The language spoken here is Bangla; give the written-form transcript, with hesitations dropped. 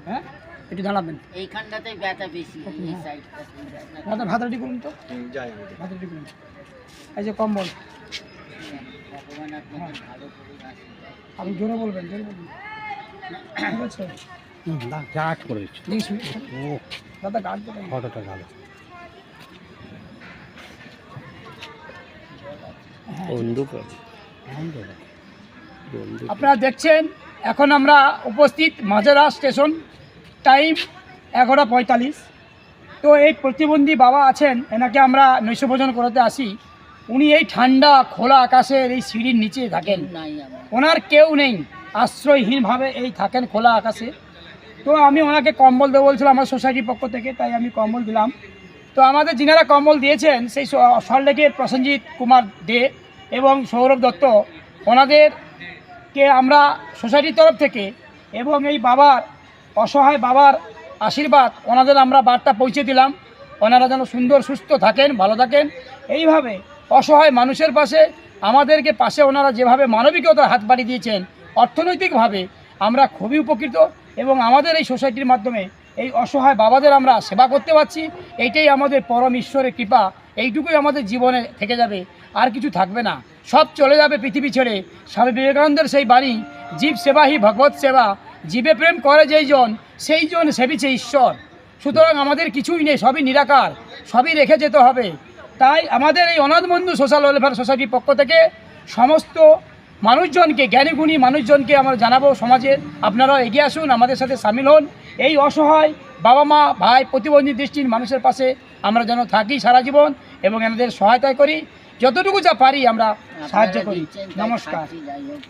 হ্যাঁ একটু দাঁড়াবেন এইখানটাতে ব্যথা বেশি, এই সাইডটা। দাদা ভাত রেডি করুন তো, যাই ভাত রেডি করুন। এই যে কম্বল, ভগবান আপনাকে ভালো করুন, আশীর্বাদ। আপনি জোরে বলবেন, জোরে বলবেন, ঠিক আছে? গাছ করে দিচ্ছি ও দাদা গাছ দেবেন। ফটোটা ভালো বন্ধু বন্ধু আপনারা দেখছেন এখন আমরা উপস্থিত মাঝেরা স্টেশন, টাইম 11:45। তো এই প্রতিবন্ধী বাবা আছেন, এনাকে আমরা নৈশভোজন করাতে আসি। উনি এই ঠান্ডা খোলা আকাশের এই সিঁড়ির নিচে থাকেন, নাই আমার। ওনার কেউ নেই, আশ্রয়হীনভাবে এই থাকেন খোলা আকাশে। তো আমি ওনাকে কম্বল দেবো বলছিলাম আমার সোসাইটির পক্ষ থেকে, তাই আমি কম্বল দিলাম। তো আমাদের যিনারা কম্বল দিয়েছেন সেই সল্টলেকের প্রসেনজিৎ কুমার দে এবং সৌরভ দত্ত, ওনাদেরকে আমরা সোসাইটির তরফ থেকে এবং এই বাবার অসহায় বাবার আশীর্বাদ ওনাদের আমরা বার্তা পৌঁছে দিলাম। ওনারা যেন সুন্দর সুস্থ থাকেন, ভালো থাকেন। এইভাবে অসহায় মানুষের পাশে আমাদেরকে পাশে ওনারা যেভাবে মানবিকতার হাত বাড়িয়ে দিয়েছেন, অর্থনৈতিকভাবে আমরা খুবই উপকৃত এবং আমাদের এই সোসাইটির মাধ্যমে এই অসহায় বাবাদের আমরা সেবা করতে পারছি। এইটাই আমাদের পরম ঈশ্বরের কৃপা, এইটুকুই আমাদের জীবনে থেকে যাবে, আর কিছু থাকবে না, সব চলে যাবে পৃথিবী ছেড়ে। স্বামী বিবেকানন্দের সেই বাণী, জীব সেবাহি ভগবত সেবা, জীবে প্রেম করে যেই জন সেই জন সেবিছে ঈশ্বর। সুতরাং আমাদের কিছুই নেই, সবই নিরাকার, সবই রেখে যেতে হবে। তাই আমাদের এই অনাথ বন্ধু সোশ্যাল ওয়েলফেয়ার সোসাইটির পক্ষ থেকে সমস্ত মানুষজনকে, জ্ঞানীগুণী মানুষজনকে আমরা জানাবো, সমাজের আপনারাও এগিয়ে আসুন, আমাদের সাথে সামিল হন। এই অসহায় বাবা মা ভাই প্রতিবন্ধী দৃষ্টির মানুষের পাশে আমরা যেন থাকি সারা জীবন এবং এনাদের সহায়তা করি, যতটুকু যা পারি আমরা সাহায্য করি। দিচ্ছেন, তাই নমস্কার। খাচ্ছি, যাই হোক।